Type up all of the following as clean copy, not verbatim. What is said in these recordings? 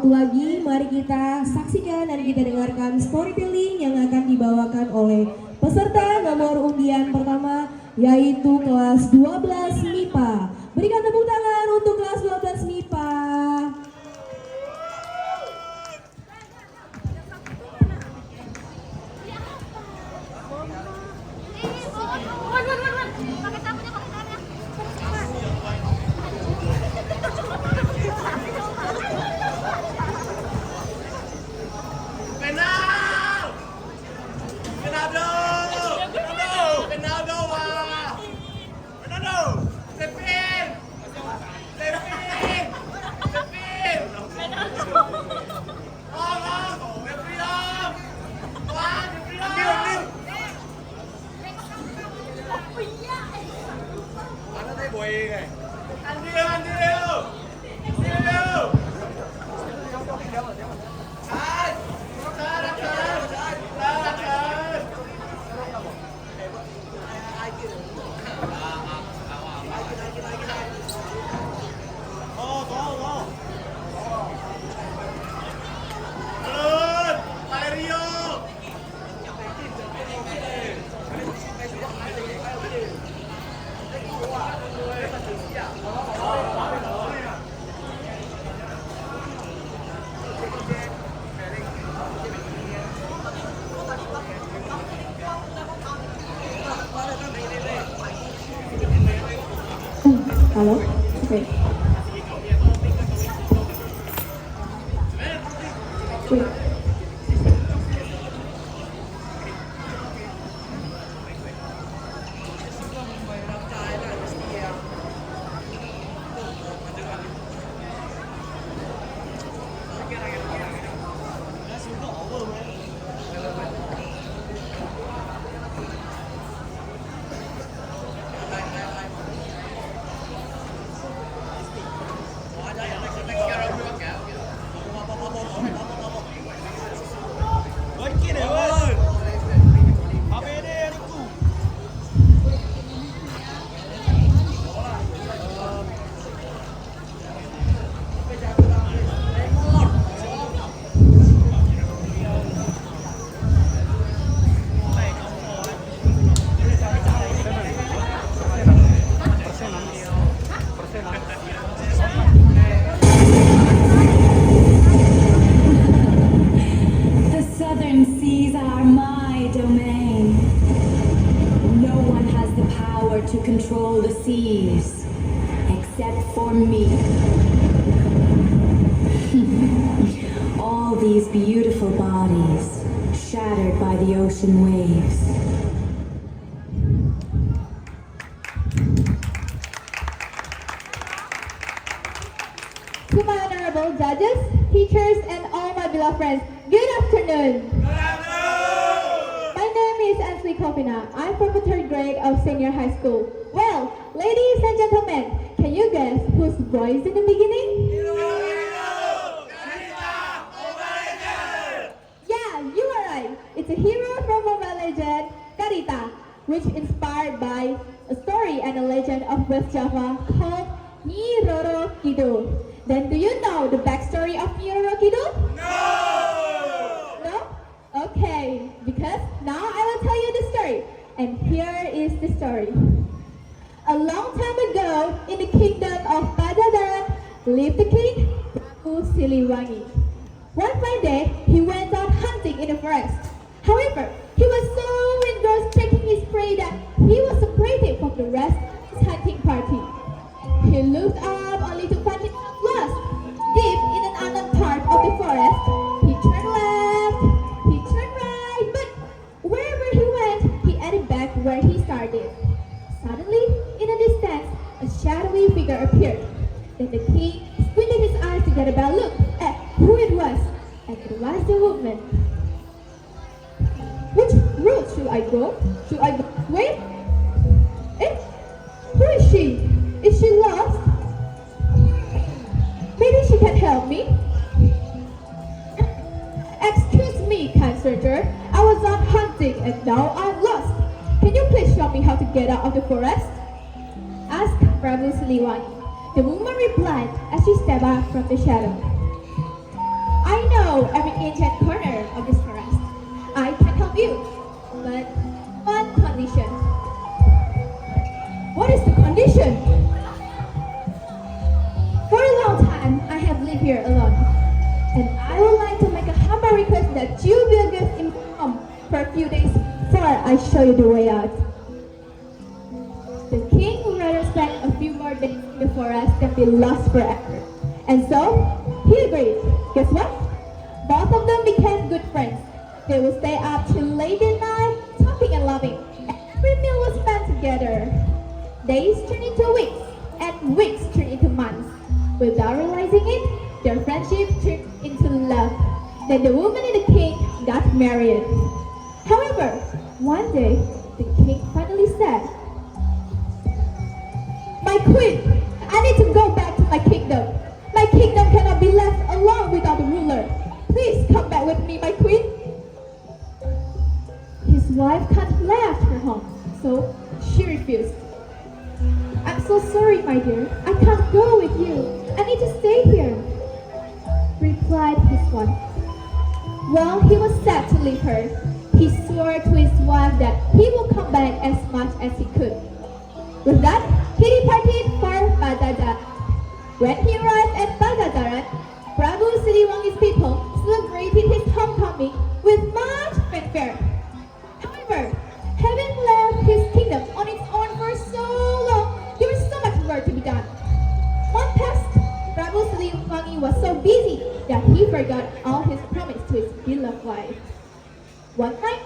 waktu lagi, mari kita saksikan dan kita dengarkan storytelling yang akan dibawakan oleh peserta nomor undian pertama, yaitu kelas 12 MIPA. Berikan tepuk tangan untuk kelas 12 MIPA. Halo? Oke. To control the seas, except for me. All these beautiful bodies, shattered by the ocean waves. To my honorable judges, teachers, and all my beloved friends, good afternoon. My name is Ainsley Kholvina. I'm from the 3rd grade of senior high school. Well, ladies and gentlemen, can you guess whose voice in the beginning? Yeah, you are right. It's a hero from Mobile Legend, Karita, which inspired by a story and a legend of West Java called Nyi Roro Kidul. Then do you know the backstory of Nyi Roro Kidul? No? Okay, because now I will tell you the story. And here is the story. A long time ago, in the kingdom of Pajajaran, lived the king, Prabu Siliwangi. One fine day, he went out hunting in the forest. However, he was so engrossed taking his prey that he was separated from the rest of his hunting party. He looked up only to find himself lost. Deep in an unknown part of the forest, he turned left, he turned right, but wherever he went, he ended back where he started. Suddenly, in the distance, a shadowy figure appeared. Then the king squinted his eyes to get a better look at who it was, and it was the woman. Which route should I go? Should I go this way? Who is she? Is she lost? Maybe she can help me. Excuse me, kind stranger. I was out hunting and now I'm lost. Can you please show me how to get out of the forest? Asked Prabu Siliwangi. The woman replied as she stepped out from the shadow. And I would like to make a humble request that you will give in home for a few days before I show you the way out. The king would rather spend a few more days in the forest than be lost forever. And so, he agreed. Guess what? Both of them became good friends. They would stay up till late at night, talking and laughing. Every meal was spent together. Days turned into weeks, and weeks turned into months. Without realizing it, their friendship turned into love. Then the woman and the king got married. However, one day, the king finally said, "My queen, I need to go back to my kingdom. My kingdom cannot be left alone without a ruler. Please come back with me, my queen." His wife can't left her home, so she refused. "I'm so sorry, my dear. I can't go with you. I need to stay here," replied his wife. Well, he was sad to leave her. He swore to his wife that he would come back as much as he could. With that, he departed for Baghdad. When he arrived at Baghdad, Prabu Siliwangi's people celebrated his homecoming with much fanfare. However, having left his kingdom on its own for so long, there was so much work to be done. One past, Prabu Siliwangi was so busy that he forgot all his promise to his beloved wife. One night,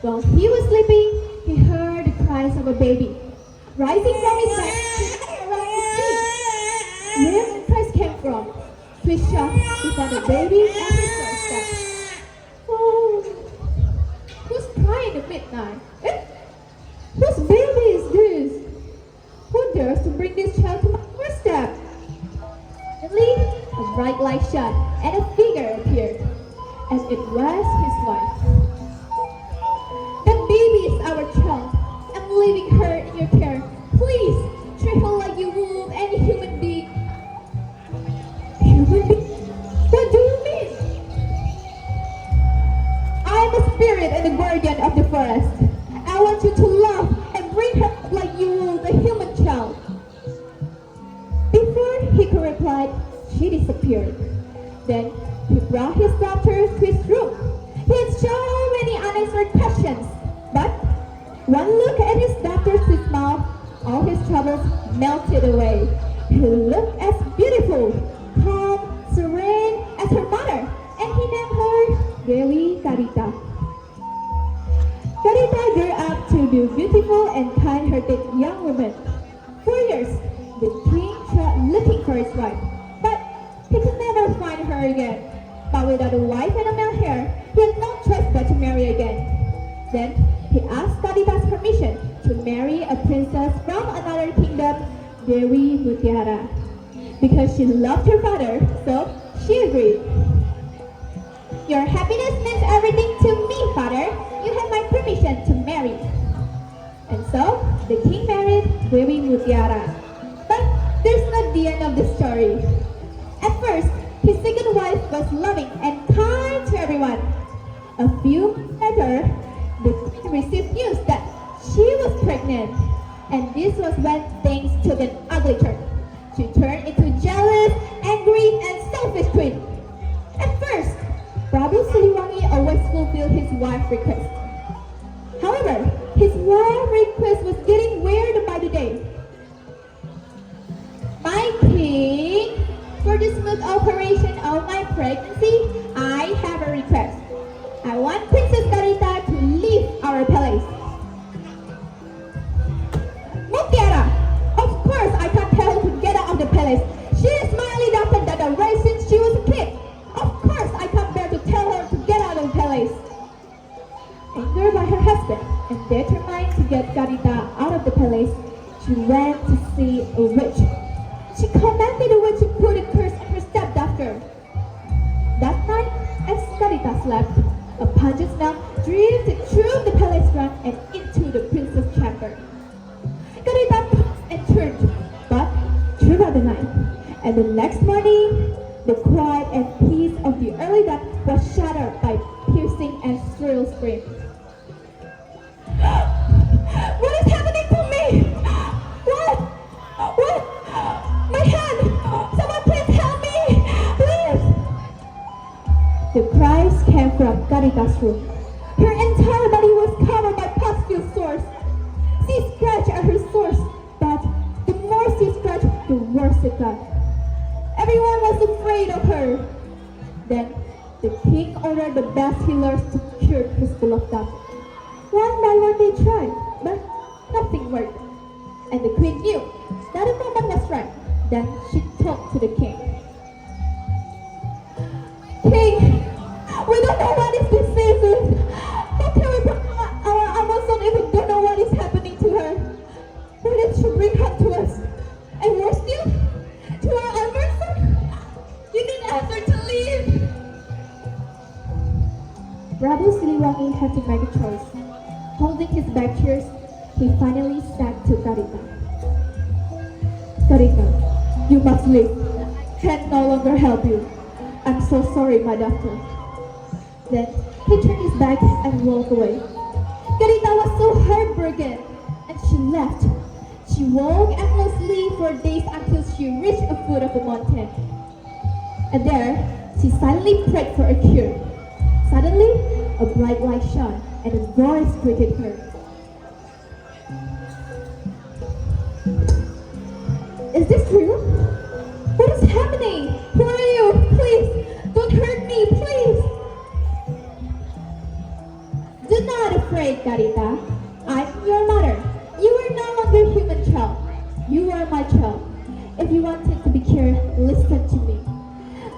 while he was sleeping, he heard the cries of a baby rising from his bed around his feet. Where the cries came from? To his shock, he found the baby at his doorstep. Oh, who's crying at midnight? Whose baby is this? Who dares to bring this child to my doorstep? Suddenly, a bright light shone and a figure appeared, and it was his wife. "That baby is our child. I'm leaving her in your care. Please, treat her like you would any human being." "Human being? What do you mean?" "I am a spirit and a guardian of the forest. I want you to love and bring her up like you would a human child." Before he could reply, she disappeared. Then he brought his daughter to his room. He had so many unanswered questions, but one look at his daughter's smile, all his troubles melted away. He looked as beautiful, calm, serene as her mother, and he named her Dewi Karita. Karita grew up to be a beautiful and kind-hearted young woman. For years, the king tried looking for his wife, but he could never find her again. But without a wife and a male heir, he had no choice but to marry again. Then he asked Karita's permission to marry a princess from another kingdom, Dewi Mutiara. Because she loved her father, so she agreed. "Your happiness means everything to me, father. You have my permission to marry." And so, the king married Dewi Mutiara. But there's not the end of the story. At first, his second wife was loving and kind to everyone. A few months later, the queen received news that she was pregnant. And this was when things took an ugly turn. She turned into a jealous, angry, and selfish queen. At first, Prabu Siliwangi always fulfilled his wife's request. However, his wife's request was getting weirder by the day. "My king, for the smooth operation of my pregnancy, I have a request. I want Princess Karita to leave our palace." "Mutiara, of course I can't tell her to get out of the palace. She is my only daughter that I raised since she was a kid. Of course I can't bear to tell her to get out of the palace." Angered by her husband and determined to get Karita out of the palace, she went to see a witch. She commanded the witch to put a curse on her stepdaughter. That night, as Karita slept, a pungent smell drifted through the palace ground and into the princess' chamber. Karita tossed and turned, but throughout the night, and the next morning, the quiet and peace of the early dawn was shattered by piercing and shrill screams. "What is happening to me? What? My hand! Someone please help me! Please!" The cries came from Carita's room. Her entire body was covered by pustule sores. She scratched at her sores, but the more she scratched, the worse it got. Everyone was afraid of her. Then the king ordered the best healers to cure his beloved daughter. One by one they tried, but nothing worked. And the queen knew that the moment was right. Then she talked to the king. King, we don't know what is this disease. How can we protect our Amazon if we don't know what is happening to her? Why did you bring her to us? And worse still, to our Amazon? You didn't ask her to leave. Rabu Siliwangi had to make a choice. Holding his back tears, he finally said to Carita, Carita, you must leave. I can no longer help you. I'm so sorry, my doctor. Then he turned his back and walked away. Carita was so heartbroken, and she left. She walked aimlessly for days until she reached the foot of the mountain. And there, she silently prayed for a cure. Suddenly, a bright light shone, and a voice greeted her. Is this true? What is happening? Who are you? Please, don't hurt me, please. Do not afraid, Carita. I'm your mother. You are no longer human child. You are my child. If you wanted to be cured, listen to me.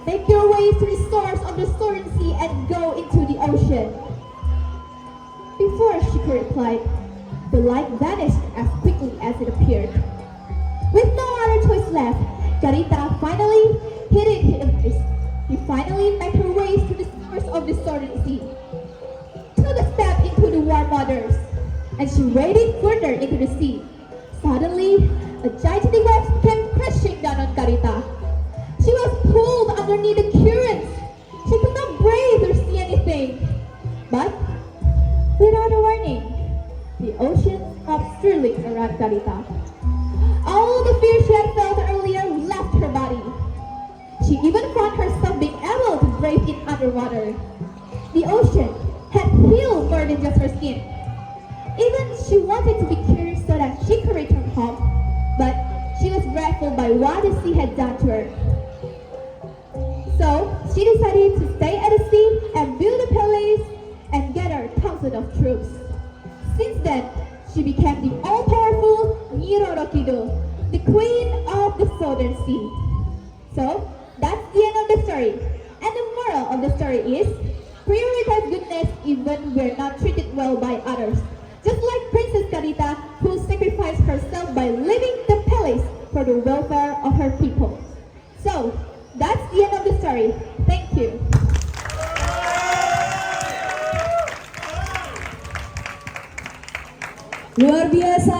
Make your way to the source of the storm sea and go into the ocean. Before she could reply, the light vanished as quickly as it appeared. With no other choice left, Carita finally heeded his. He finally made her way to the source of the storm sea. Took a step into the warm waters, and she waded further into the sea. Suddenly, a gigantic wave came crashing down on Carita. She was pulled underneath the currents. She could not breathe or see anything. But, without a warning, the ocean stopped swirling around Carita. All the fear she had felt earlier left her body. She even found herself being able to breathe in underwater. The ocean had healed more than just her skin. Even she wanted to be cured so that she could return home, but she was grateful by what the sea had done to her. So she decided to stay at the sea and build a palace and gather thousands of troops. Since then, she became the all-powerful Nyirorokido, the queen of the Southern Sea. So that's the end of the story. And the moral of the story is, prioritize goodness even we're not treated well by others. Just like Princess Carita, who sacrificed herself by leaving the palace for the welfare of her people. So, that's the end of the story. Thank you. Luar biasa